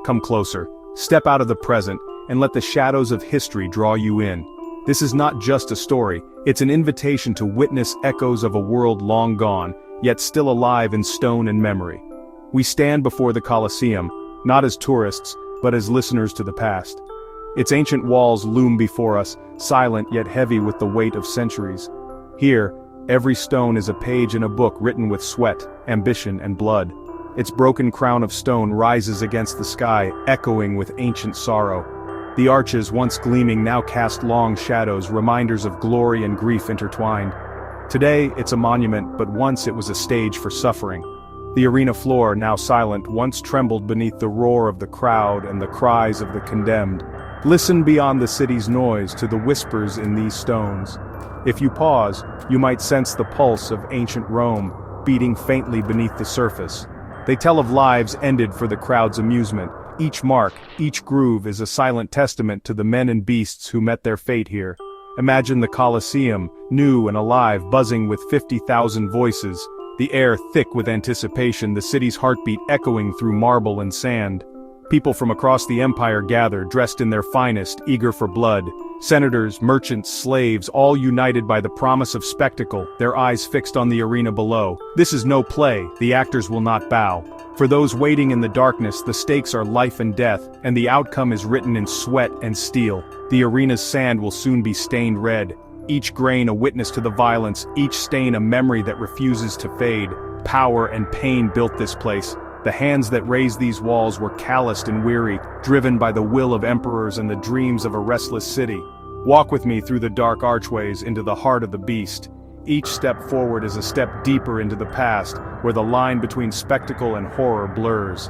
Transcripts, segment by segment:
Come closer, step out of the present, and let the shadows of history draw you in. This is not just a story, it's an invitation to witness echoes of a world long gone, yet still alive in stone and memory. We stand before the Colosseum, not as tourists, but as listeners to the past. Its ancient walls loom before us, silent yet heavy with the weight of centuries. Here, every stone is a page in a book written with sweat, ambition, and blood. Its broken crown of stone rises against the sky, echoing with ancient sorrow. The arches, once gleaming, now cast long shadows, reminders of glory and grief intertwined. Today, it's a monument, but once it was a stage for suffering. The arena floor, now silent, once trembled beneath the roar of the crowd and the cries of the condemned. Listen beyond the city's noise to the whispers in these stones. If you pause, you might sense the pulse of ancient Rome, beating faintly beneath the surface. They tell of lives ended for the crowd's amusement. Each mark, each groove is a silent testament to the men and beasts who met their fate here. Imagine the Colosseum, new and alive, buzzing with 50,000 voices, the air thick with anticipation, the city's heartbeat echoing through marble and sand. People from across the empire gather, dressed in their finest, eager for blood. Senators, merchants, slaves, all united by the promise of spectacle, their eyes fixed on the arena below. This is no play, the actors will not bow. For those waiting in the darkness, the stakes are life and death, and the outcome is written in sweat and steel. The arena's sand will soon be stained red. Each grain a witness to the violence, each stain a memory that refuses to fade. Power and pain built this place. The hands that raised these walls were calloused and weary, driven by the will of emperors and the dreams of a restless city. Walk with me through the dark archways into the heart of the beast. Each step forward is a step deeper into the past, where the line between spectacle and horror blurs.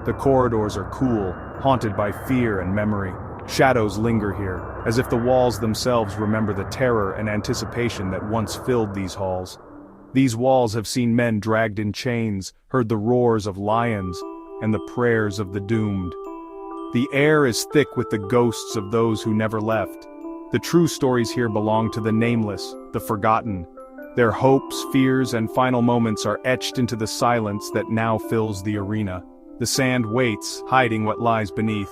The corridors are cool, haunted by fear and memory. Shadows linger here, as if the walls themselves remember the terror and anticipation that once filled these halls. These walls have seen men dragged in chains, heard the roars of lions, and the prayers of the doomed. The air is thick with the ghosts of those who never left. The true stories here belong to the nameless, the forgotten. Their hopes, fears, and final moments are etched into the silence that now fills the arena. The sand waits, hiding what lies beneath.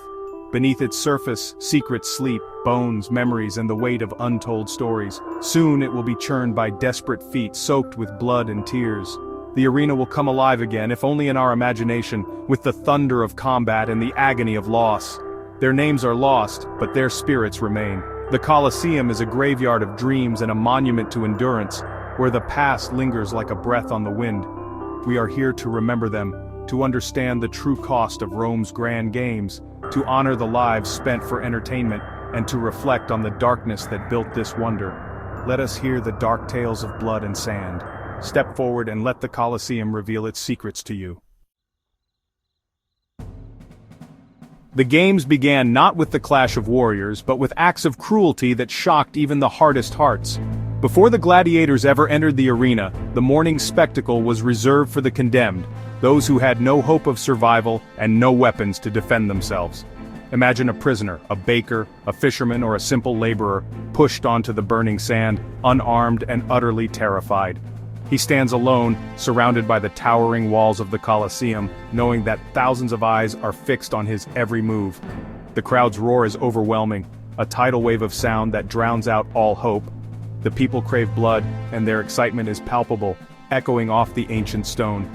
Beneath its surface, secrets sleep, bones, memories, and the weight of untold stories. Soon it will be churned by desperate feet, soaked with blood and tears. The arena will come alive again, if only in our imagination, with the thunder of combat and the agony of loss. Their names are lost, but their spirits remain. The Colosseum is a graveyard of dreams and a monument to endurance, where the past lingers like a breath on the wind. We are here to remember them, to understand the true cost of Rome's grand games, to honor the lives spent for entertainment, and to reflect on the darkness that built this wonder. Let us hear the dark tales of blood and sand. Step forward and let the Colosseum reveal its secrets to you. The games began not with the clash of warriors, but with acts of cruelty that shocked even the hardest hearts. Before the gladiators ever entered the arena, the morning spectacle was reserved for the condemned, those who had no hope of survival and no weapons to defend themselves. Imagine a prisoner, a baker, a fisherman, or a simple laborer, pushed onto the burning sand, unarmed and utterly terrified. He stands alone, surrounded by the towering walls of the Colosseum, knowing that thousands of eyes are fixed on his every move. The crowd's roar is overwhelming, a tidal wave of sound that drowns out all hope. The people crave blood, and their excitement is palpable, echoing off the ancient stone.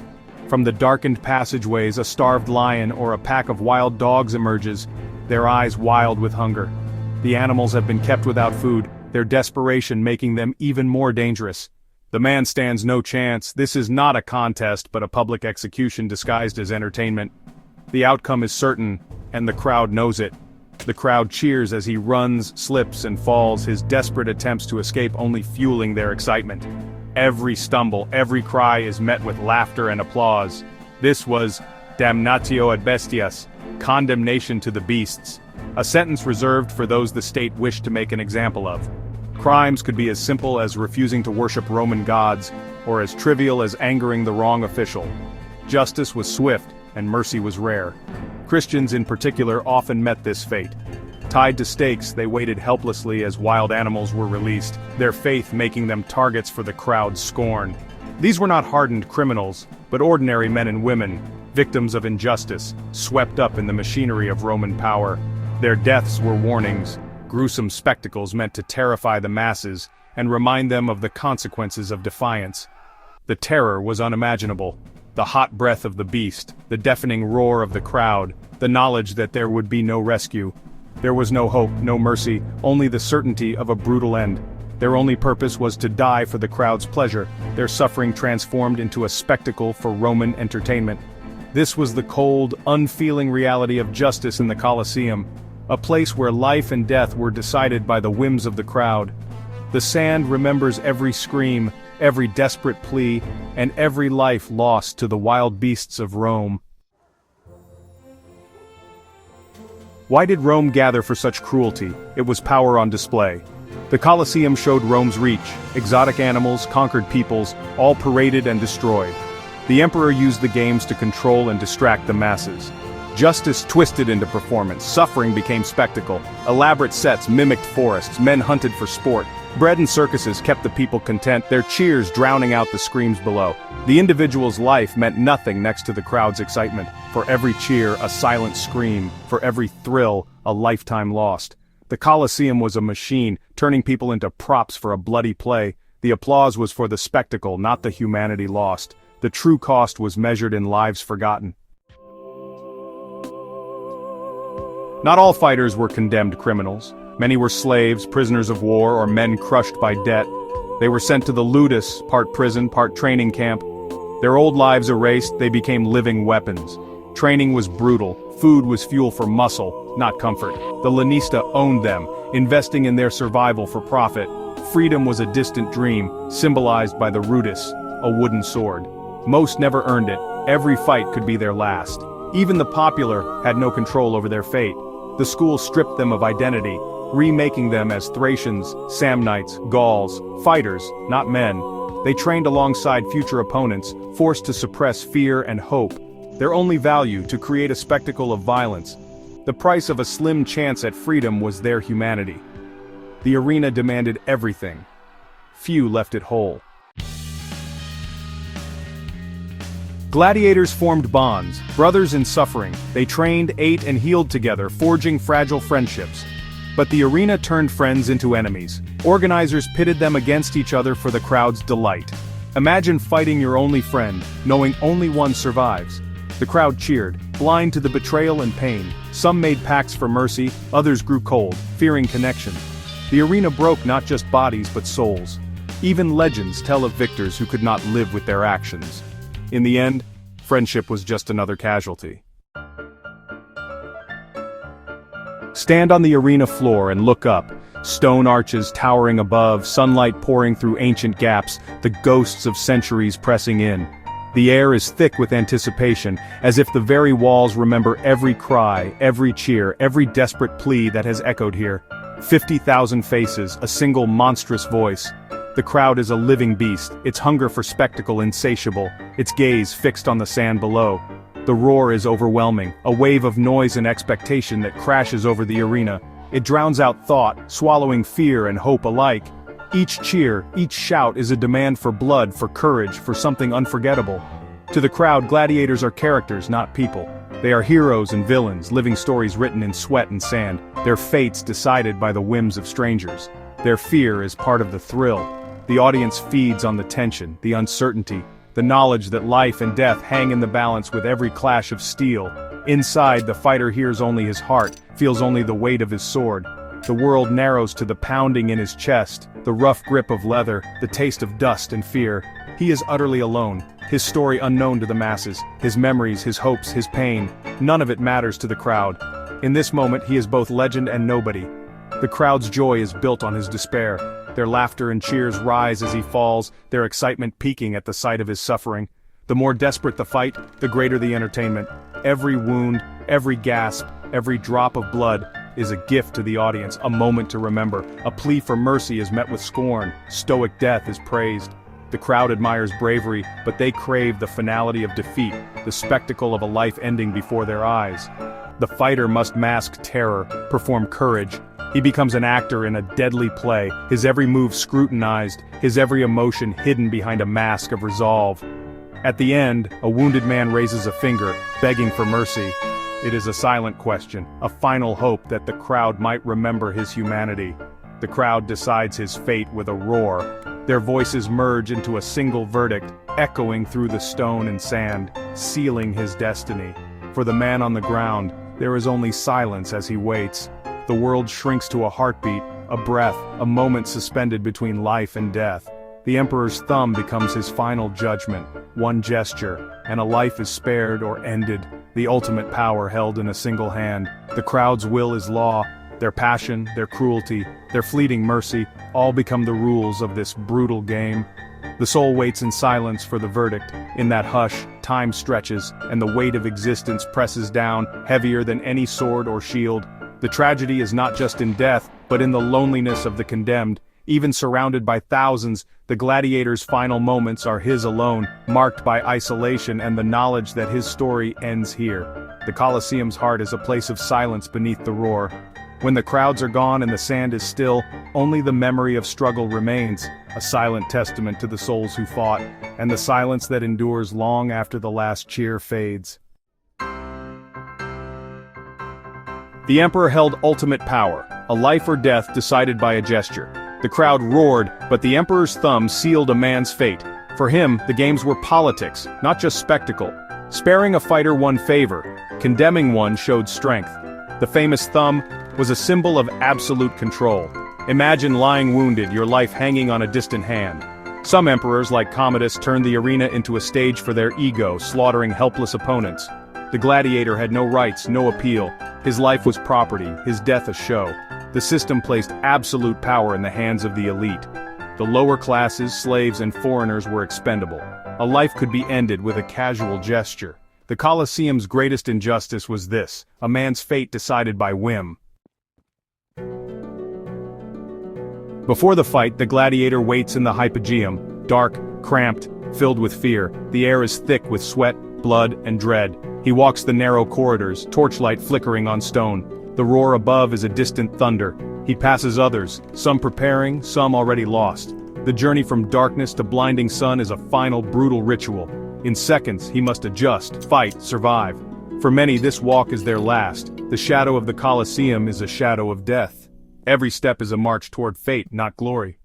From the darkened passageways, a starved lion or a pack of wild dogs emerges, their eyes wild with hunger. The animals have been kept without food, their desperation making them even more dangerous. The man stands no chance. This is not a contest, but a public execution disguised as entertainment. The outcome is certain, and the crowd knows it. The crowd cheers as he runs, slips, and falls, his desperate attempts to escape only fueling their excitement. Every stumble, every cry is met with laughter and applause. This was damnatio ad bestias, condemnation to the beasts, a sentence reserved for those the state wished to make an example of. Crimes could be as simple as refusing to worship Roman gods, or as trivial as angering the wrong official. Justice was swift, and mercy was rare. Christians in particular often met this fate. Tied to stakes, they waited helplessly as wild animals were released, their faith making them targets for the crowd's scorn. These were not hardened criminals, but ordinary men and women, victims of injustice, swept up in the machinery of Roman power. Their deaths were warnings, gruesome spectacles meant to terrify the masses and remind them of the consequences of defiance. The terror was unimaginable. The hot breath of the beast, the deafening roar of the crowd, the knowledge that there would be no rescue. There was no hope, no mercy, only the certainty of a brutal end. Their only purpose was to die for the crowd's pleasure, their suffering transformed into a spectacle for Roman entertainment. This was the cold, unfeeling reality of justice in the Colosseum, a place where life and death were decided by the whims of the crowd. The sand remembers every scream, every desperate plea, and every life lost to the wild beasts of Rome. Why did Rome gather for such cruelty? It was power on display. The Colosseum showed Rome's reach. Exotic animals, conquered peoples, all paraded and destroyed. The emperor used the games to control and distract the masses. Justice twisted into performance, suffering became spectacle. Elaborate sets mimicked forests, men hunted for sport. Bread and circuses kept the people content, their cheers drowning out the screams below. The individual's life meant nothing next to the crowd's excitement. For every cheer, a silent scream. For every thrill, a lifetime lost. The Colosseum was a machine, turning people into props for a bloody play. The applause was for the spectacle, not the humanity lost. The true cost was measured in lives forgotten. Not all fighters were condemned criminals. Many were slaves, prisoners of war, or men crushed by debt. They were sent to the ludus, part prison, part training camp. Their old lives erased, they became living weapons. Training was brutal. Food was fuel for muscle, not comfort. The lanista owned them, investing in their survival for profit. Freedom was a distant dream, symbolized by the rudis, a wooden sword. Most never earned it. Every fight could be their last. Even the popular had no control over their fate. The school stripped them of identity, remaking them as Thracians, Samnites, Gauls, fighters, not men. They trained alongside future opponents, forced to suppress fear and hope. Their only value to create a spectacle of violence. The price of a slim chance at freedom was their humanity. The arena demanded everything. Few left it whole. Gladiators formed bonds, brothers in suffering. They trained, ate, and healed together, forging fragile friendships. But the arena turned friends into enemies. Organizers pitted them against each other for the crowd's delight. Imagine fighting your only friend, knowing only one survives. The crowd cheered, blind to the betrayal and pain. Some made pacts for mercy, others grew cold, fearing connection. The arena broke not just bodies but souls. Even legends tell of victors who could not live with their actions. In the end, friendship was just another casualty. Stand on the arena floor and look up. Stone arches towering above, sunlight pouring through ancient gaps, the ghosts of centuries pressing in. The air is thick with anticipation, as if the very walls remember every cry, every cheer, every desperate plea that has echoed here. 50,000 faces, a single monstrous voice. The crowd is a living beast, its hunger for spectacle insatiable, its gaze fixed on the sand below. The roar is overwhelming, a wave of noise and expectation that crashes over the arena. It drowns out thought, swallowing fear and hope alike. Each cheer, each shout is a demand for blood, for courage, for something unforgettable. To the crowd, gladiators are characters, not people. They are heroes and villains, living stories written in sweat and sand, their fates decided by the whims of strangers. Their fear is part of the thrill. The audience feeds on the tension, the uncertainty, the knowledge that life and death hang in the balance with every clash of steel. Inside, the fighter hears only his heart, feels only the weight of his sword. The world narrows to the pounding in his chest, the rough grip of leather, the taste of dust and fear. He is utterly alone, his story unknown to the masses, his memories, his hopes, his pain. None of it matters to the crowd. In this moment, he is both legend and nobody. The crowd's joy is built on his despair. Their laughter and cheers rise as he falls, their excitement peaking at the sight of his suffering. The more desperate the fight, the greater the entertainment. Every wound, every gasp, every drop of blood is a gift to the audience, a moment to remember. A plea for mercy is met with scorn, stoic death is praised. The crowd admires bravery, but they crave the finality of defeat, the spectacle of a life ending before their eyes. The fighter must mask terror, perform courage. He becomes an actor in a deadly play, his every move scrutinized, his every emotion hidden behind a mask of resolve. At the end, a wounded man raises a finger, begging for mercy. It is a silent question, a final hope that the crowd might remember his humanity. The crowd decides his fate with a roar. Their voices merge into a single verdict, echoing through the stone and sand, sealing his destiny. For the man on the ground, there is only silence as he waits. The world shrinks to a heartbeat, a breath, a moment suspended between life and death. The emperor's thumb becomes his final judgment, one gesture, and a life is spared or ended, the ultimate power held in a single hand. The crowd's will is law, their passion, their cruelty, their fleeting mercy, all become the rules of this brutal game. The soul waits in silence for the verdict. In that hush, time stretches, and the weight of existence presses down, heavier than any sword or shield. The tragedy is not just in death, but in the loneliness of the condemned. Even surrounded by thousands, the gladiator's final moments are his alone, marked by isolation and the knowledge that his story ends here. The Colosseum's heart is a place of silence beneath the roar. When the crowds are gone and the sand is still, only the memory of struggle remains, a silent testament to the souls who fought, and the silence that endures long after the last cheer fades. The emperor held ultimate power, a life or death decided by a gesture. The crowd roared, but the emperor's thumb sealed a man's fate. For him, the games were politics, not just spectacle. Sparing a fighter won favor, condemning one showed strength. The famous thumb was a symbol of absolute control. Imagine lying wounded, your life hanging on a distant hand. Some emperors, like Commodus, turned the arena into a stage for their ego, slaughtering helpless opponents. The gladiator had no rights, no appeal. His life was property, his death a show. The system placed absolute power in the hands of the elite. The lower classes, slaves and foreigners were expendable. A life could be ended with a casual gesture. The Colosseum's greatest injustice was this, a man's fate decided by whim. Before the fight, the gladiator waits in the hypogeum, dark, cramped, filled with fear. The air is thick with sweat, blood, and dread. He walks the narrow corridors, torchlight flickering on stone. The roar above is a distant thunder. He passes others, some preparing, some already lost. The journey from darkness to blinding sun is a final brutal ritual. In seconds, he must adjust, fight, survive. For many, this walk is their last. The shadow of the Colosseum is a shadow of death. Every step is a march toward fate, not glory.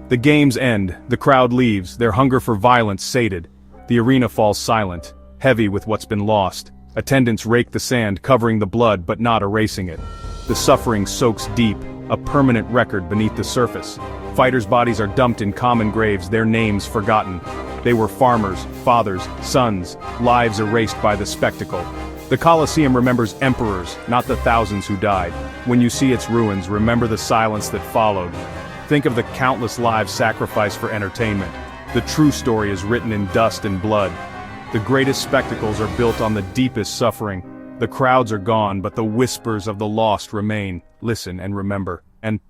The games end, the crowd leaves, their hunger for violence sated. The arena falls silent, heavy with what's been lost. Attendants rake the sand, covering the blood but not erasing it. The suffering soaks deep, a permanent record beneath the surface. Fighters' bodies are dumped in common graves, their names forgotten. They were farmers, fathers, sons, lives erased by the spectacle. The Colosseum remembers emperors, not the thousands who died. When you see its ruins, remember the silence that followed. Think of the countless lives sacrificed for entertainment. The true story is written in dust and blood. The greatest spectacles are built on the deepest suffering. The crowds are gone, but the whispers of the lost remain. Listen and remember. And